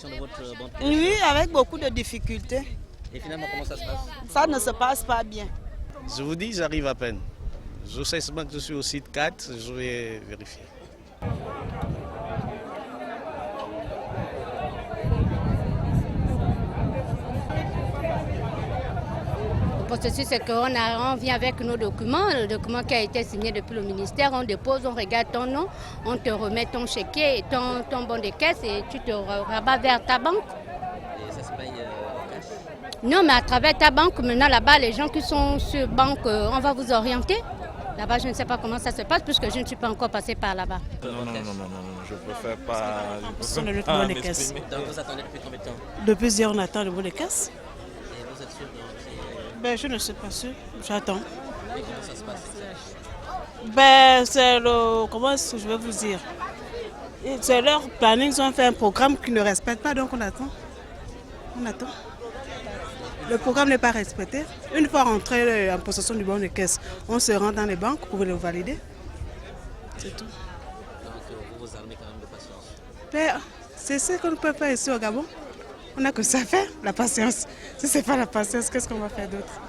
l'obtention de votre banque? Oui, avec beaucoup de difficultés. Et finalement, comment ça se passe? Ça ne se passe pas bien. Je vous dis, j'arrive à peine. Je sais seulement que je suis au site 4, je vais vérifier. Le processus, c'est qu'on vient avec nos documents, le document qui a été signé depuis le ministère, on dépose, on regarde ton nom, on te remet ton chéquier, ton bon de caisse et tu te rabats vers ta banque. Et ça se paye cash? Non, mais à travers ta banque, maintenant là-bas, les gens qui sont sur banque, on va vous orienter. Là-bas, je ne sais pas comment ça se passe puisque je ne suis pas encore passée par là-bas. Non, je préfère pas. On ne pas les caisses. Donc vous attendez depuis combien de temps? Depuis hier, on attend le bout des caisses. Et vous êtes sûr de... Ben, je ne suis pas sûre, j'attends. Et comment ça se passe? Ben, c'est le. Comment est-ce que je vais vous dire? C'est leur planning, ils ont fait un programme qui ne respecte pas, donc on attend. On attend. Le programme n'est pas respecté. Une fois rentré en possession du bon de caisse, on se rend dans les banques pour le valider. C'est tout. Donc vous vous armez quand même de patience. Ben, c'est ce qu'on peut faire ici au Gabon. On n'a que ça à faire, la patience. Si ce n'est pas la patience, qu'est-ce qu'on va faire d'autre?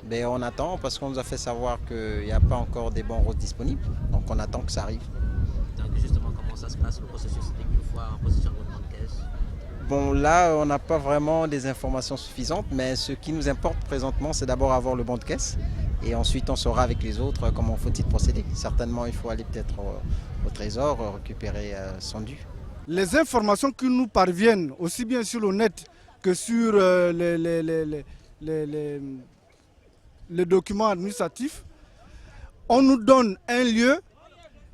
Ben, on attend parce qu'on nous a fait savoir qu'il n'y a pas encore des bons roses disponibles. Donc on attend que ça arrive. Donc justement, comment ça se passe le processus dès qu'une fois en possession de votre banque caisse? Bon, là, on n'a pas vraiment des informations suffisantes, mais ce qui nous importe présentement, c'est d'abord avoir le bon de caisse. Et ensuite, on saura avec les autres comment faut-il procéder. Certainement, il faut aller peut-être au trésor, récupérer son dû. Les informations qui nous parviennent, aussi bien sur le net que sur les documents administratifs, on nous donne un lieu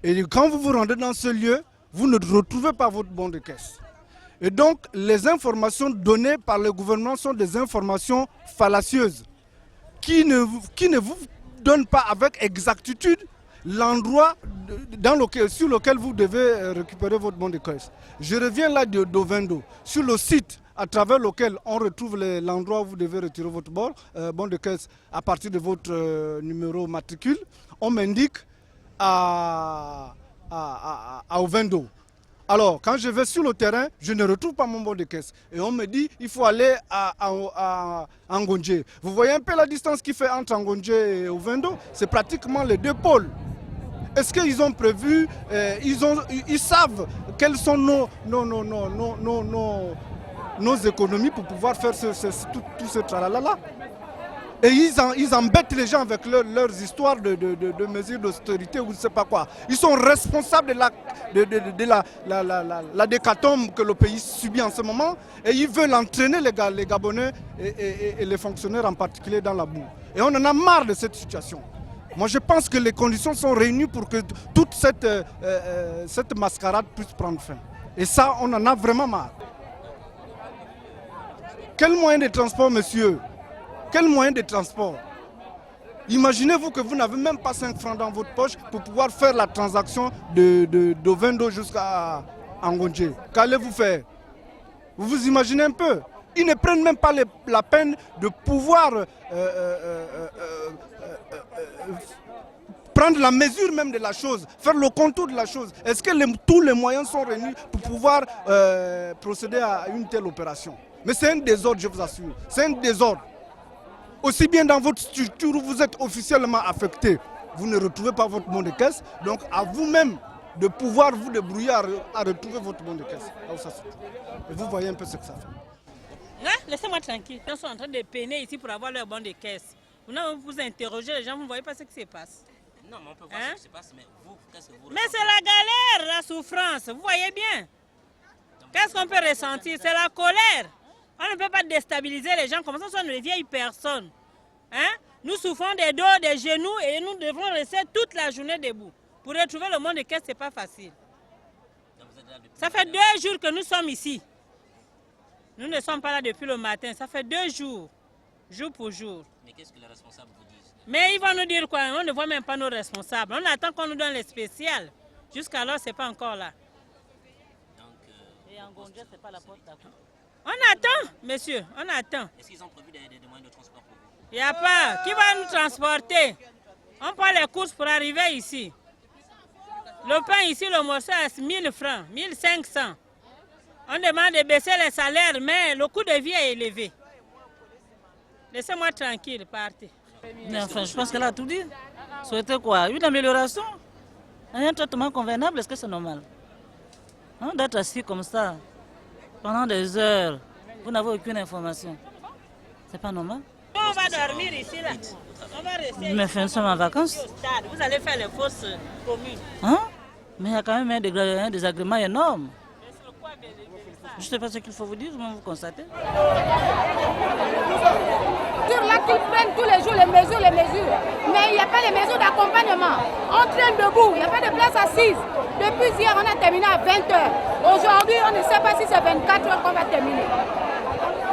et quand vous vous rendez dans ce lieu, vous ne retrouvez pas votre bon de caisse. Et donc, les informations données par le gouvernement sont des informations fallacieuses qui ne vous donnent pas avec exactitude l'endroit sur lequel vous devez récupérer votre bon de caisse. Je reviens là d'Ovendo, sur le site à travers lequel on retrouve l'endroit où vous devez retirer votre bon de caisse à partir de votre numéro matricule. On m'indique à Ovendo. Alors, quand je vais sur le terrain, je ne retrouve pas mon bon de caisse. Et on me dit qu'il faut aller à Ngondje. Vous voyez un peu la distance qu'il fait entre Ngondje et Ovendo? C'est pratiquement les deux pôles. Est-ce qu'ils ont prévu, ils savent quelles sont nos économies pour pouvoir faire tout ce tralala-là? Et ils embêtent les gens avec leurs histoires de mesures d'austérité ou je ne sais pas quoi. Ils sont responsables de la décatombe que le pays subit en ce moment et ils veulent entraîner les Gabonais et les fonctionnaires en particulier dans la boue. Et on en a marre de cette situation. Moi je pense que les conditions sont réunies pour que toute cette mascarade puisse prendre fin. Et ça, on en a vraiment marre. Quel moyen de transport, monsieur? Quel moyen de transport? Imaginez-vous que vous n'avez même pas 5 francs dans votre poche pour pouvoir faire la transaction d'Ovendo jusqu'à Ngondje. Qu'allez-vous faire? Vous vous imaginez un peu? Ils ne prennent même pas la peine de pouvoir prendre la mesure même de la chose, faire le contour de la chose. Est-ce que tous les moyens sont réunis pour pouvoir procéder à une telle opération? Mais c'est un désordre, je vous assure. C'est un désordre. Aussi bien dans votre structure où vous êtes officiellement affecté, vous ne retrouvez pas votre bon de caisse. Donc à vous-même de pouvoir vous débrouiller à retrouver votre bon de caisse. Et vous voyez un peu ce que ça fait. Ouais, laissez-moi tranquille. Ils sont en train de peiner ici pour avoir leur bon de caisse. Vous interrogez les gens, vous ne voyez pas ce qui se passe. Non, mais on peut voir ce qui se passe, mais vous, qu'est-ce que vous... Mais c'est la galère, la souffrance, vous voyez bien. Qu'est-ce qu'on peut ressentir? C'est la colère. On ne peut pas déstabiliser les gens comme ça, ce sont des vieilles personnes. Hein? Nous souffrons des dos, des genoux et nous devons rester toute la journée debout. Pour retrouver le monde de caisse, ce n'est pas facile. Ça fait 2 jours que nous sommes ici. Nous ne sommes pas là depuis le matin, ça fait 2 jours, jour pour jour. Mais qu'est-ce que les responsables vous disent? Mais ils vont nous dire quoi? On ne voit même pas nos responsables. On attend qu'on nous donne les spéciales. Jusqu'alors, ce n'est pas encore là. Donc, et en Ngondje, ce n'est pas la porte d'accord? On attend, monsieur, on attend. Est-ce qu'ils ont prévu des moyens de transport pour vous? Il n'y a pas. Qui va nous transporter? On prend les courses pour arriver ici. Le pain ici, le morceau est 1000 francs, 1500. On demande de baisser les salaires, mais le coût de vie est élevé. Laissez-moi tranquille, partez. Enfin, je pense qu'elle a tout dit. Souhaitez quoi? Une amélioration? Un traitement convenable, est-ce que c'est normal? Hein, d'être assis comme ça, pendant des heures, vous n'avez aucune information. C'est pas normal? On va dormir ici, là. On va rester. Mais nous sommes en vacances. Vous allez faire les fausses communes. Hein? Mais il y a quand même un désagrément énorme. Je ne sais pas ce qu'il faut vous dire, mais vous constatez. Sur là qu'ils prennent tous les jours les mesures. Mais il n'y a pas les mesures d'accompagnement. On traîne debout, il n'y a pas de place assise. Depuis hier, on a terminé à 20h. Aujourd'hui, on ne sait pas si c'est 24h qu'on va terminer.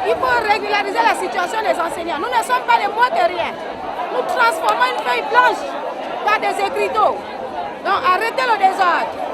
Il faut régulariser la situation des enseignants. Nous ne sommes pas les moins de rien. Nous transformons une feuille blanche par des écriteaux. Donc arrêtez le désordre.